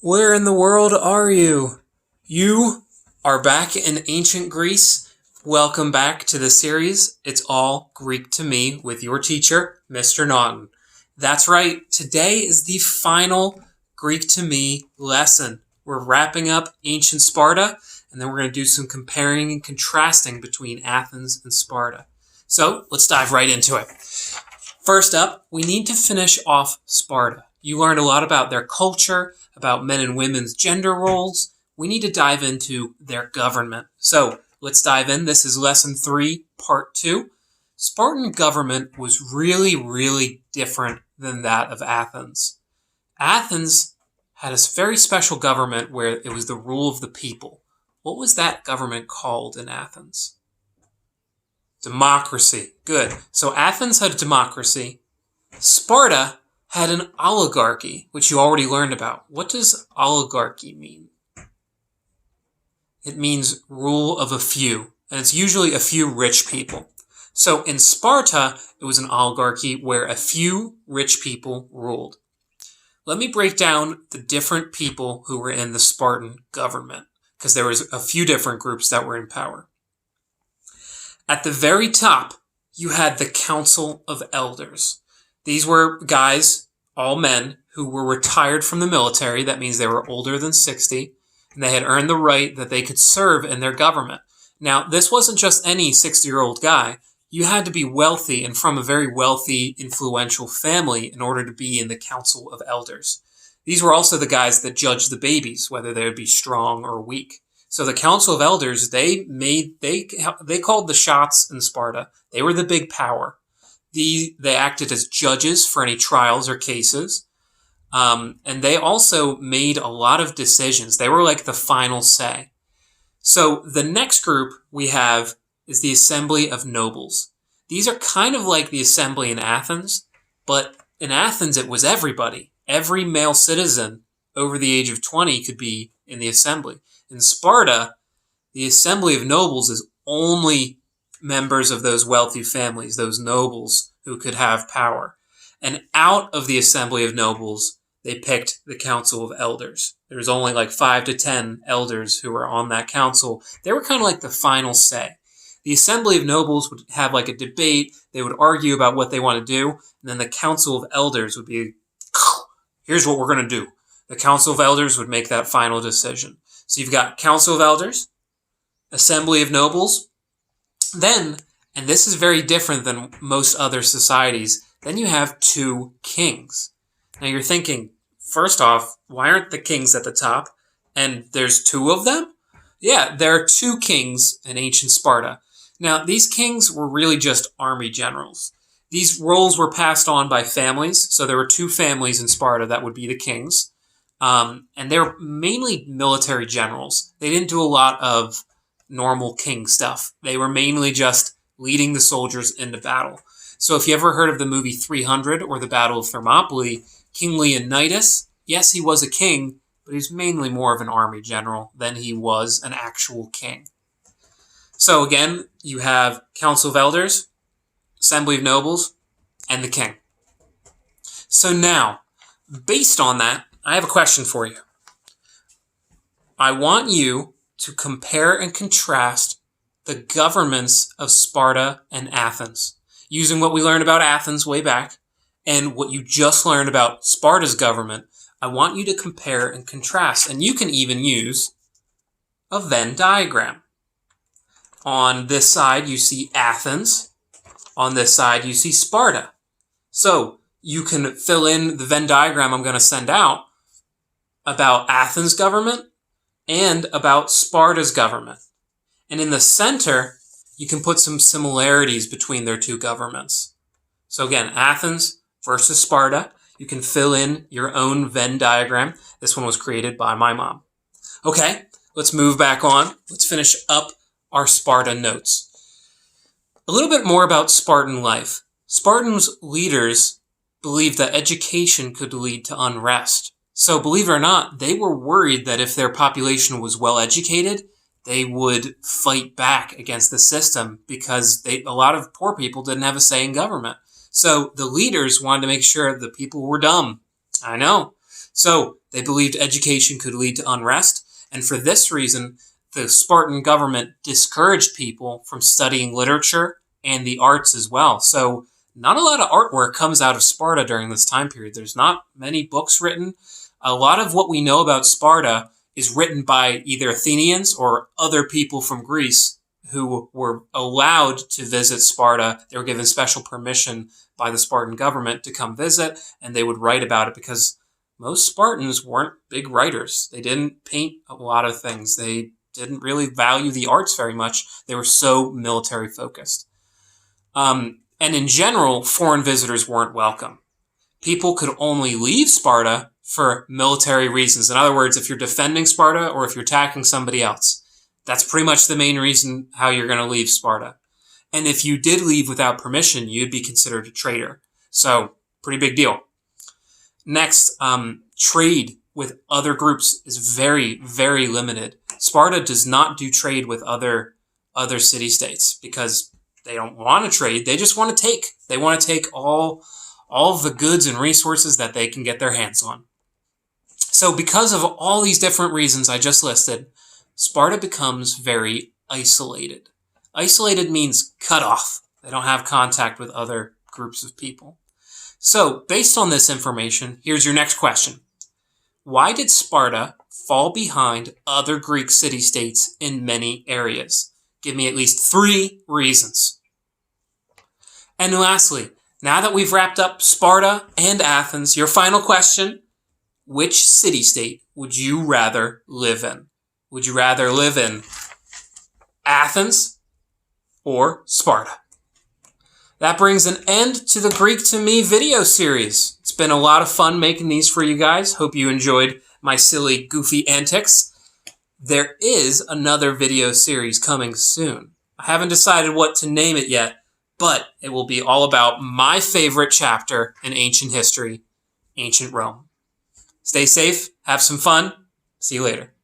Where in the world are you? You are back in ancient Greece. Welcome back to the series, It's All Greek to Me, with your teacher, Mr. Naughton. That's right, today is the final Greek to Me lesson. We're wrapping up ancient Sparta, and then we're going to do some comparing and contrasting between Athens and Sparta. So, let's dive right into it. First up, we need to finish off Sparta. You learned a lot about their culture, about men and women's gender roles. We need to dive into their government. So, let's dive in. This is Lesson 3, Part 2. Spartan government was really different than that of Athens. Athens had a very special government where it was the rule of the people. What was that government called in Athens? Democracy. Good. So Athens had a democracy. Sparta had an oligarchy, which you already learned about. What does oligarchy mean? It means rule of a few, and it's usually a few rich people. So in Sparta, it was an oligarchy where a few rich people ruled. Let me break down the different people who were in the Spartan government, because there was a few different groups that were in power. At the very top, you had the Council of Elders. These were guys, all men, who were retired from the military. That means they were older than 60, and they had earned the right that they could serve in their government. Now, this wasn't just any 60-year-old guy. You had to be wealthy and from a very wealthy, influential family in order to be in the Council of Elders. These were also the guys that judged the babies, whether they would be strong or weak. So the Council of Elders, they called the shots in Sparta. They were the big power. They acted as judges for any trials or cases. And they also made a lot of decisions. They were like the final say. So the next group we have is the Assembly of Nobles. These are kind of like the assembly in Athens, but in Athens it was everybody. Every male citizen over the age of 20 could be in the assembly. In Sparta, the Assembly of Nobles is only members of those wealthy families, those nobles who could have power. And out of the Assembly of Nobles, they picked the Council of Elders. There was only like 5 to 10 elders who were on that council. They were kind of like the final say. The Assembly of Nobles would have like a debate. They would argue about what they want to do. And then the Council of Elders would be, here's what we're going to do. The Council of Elders would make that final decision. So you've got Council of Elders, Assembly of Nobles. Then, and this is very different than most other societies, then you have 2 kings. Now you're thinking, first off, why aren't the kings at the top? And there's 2 of them? Yeah, there are 2 kings in ancient Sparta. Now, these kings were really just army generals. These roles were passed on by families. So there were 2 families in Sparta that would be the kings. And they're mainly military generals. They didn't do a lot of normal king stuff. They were mainly just leading the soldiers into battle. So if you ever heard of the movie 300 or the Battle of Thermopylae, King Leonidas, yes, he was a king, but he was mainly more of an army general than he was an actual king. So again, you have Council of Elders, Assembly of Nobles, and the king. So now, based on that, I have a question for you. I want you to compare and contrast the governments of Sparta and Athens, using what we learned about Athens way back and what you just learned about Sparta's government. I want you to compare and contrast, and you can even use a Venn diagram. On this side, you see Athens. On this side, you see Sparta. So you can fill in the Venn diagram I'm going to send out about Athens' government and about Sparta's government. And in the center, you can put some similarities between their 2 governments. So again, Athens versus Sparta. You can fill in your own Venn diagram. This one was created by my mom. Okay, let's move back on. Let's finish up our Sparta notes. A little bit more about Spartan life. Spartans' leaders believed that education could lead to unrest. So believe it or not, they were worried that if their population was well educated, they would fight back against the system because a lot of poor people didn't have a say in government. So the leaders wanted to make sure the people were dumb. I know. So they believed education could lead to unrest, and for this reason, the Spartan government discouraged people from studying literature and the arts as well. So not a lot of artwork comes out of Sparta during this time period. There's not many books written. A lot of what we know about Sparta is written by either Athenians or other people from Greece who were allowed to visit Sparta. They were given special permission by the Spartan government to come visit, and they would write about it because most Spartans weren't big writers. They didn't paint a lot of things. They didn't really value the arts very much. They were so military focused. And in general, foreign visitors weren't welcome. People could only leave Sparta for military reasons. In other words, if you're defending Sparta or if you're attacking somebody else, that's pretty much the main reason how you're going to leave Sparta. And if you did leave without permission, you'd be considered a traitor. So, pretty big deal. Next, trade with other groups is very, very limited. Sparta does not do trade with other city-states because they don't want to trade. They just want to take. They want to take all of the goods and resources that they can get their hands on. So because of all these different reasons I just listed, Sparta becomes very isolated. Isolated means cut off. They don't have contact with other groups of people. So based on this information, here's your next question. Why did Sparta fall behind other Greek city-states in many areas? Give me at least 3 reasons. And lastly, now that we've wrapped up Sparta and Athens, your final question, which city-state would you rather live in? Would you rather live in Athens or Sparta? That brings an end to the Greek to Me video series. It's been a lot of fun making these for you guys. Hope you enjoyed my silly, goofy antics. There is another video series coming soon. I haven't decided what to name it yet, but it will be all about my favorite chapter in ancient history, ancient Rome. Stay safe, have some fun. See you later.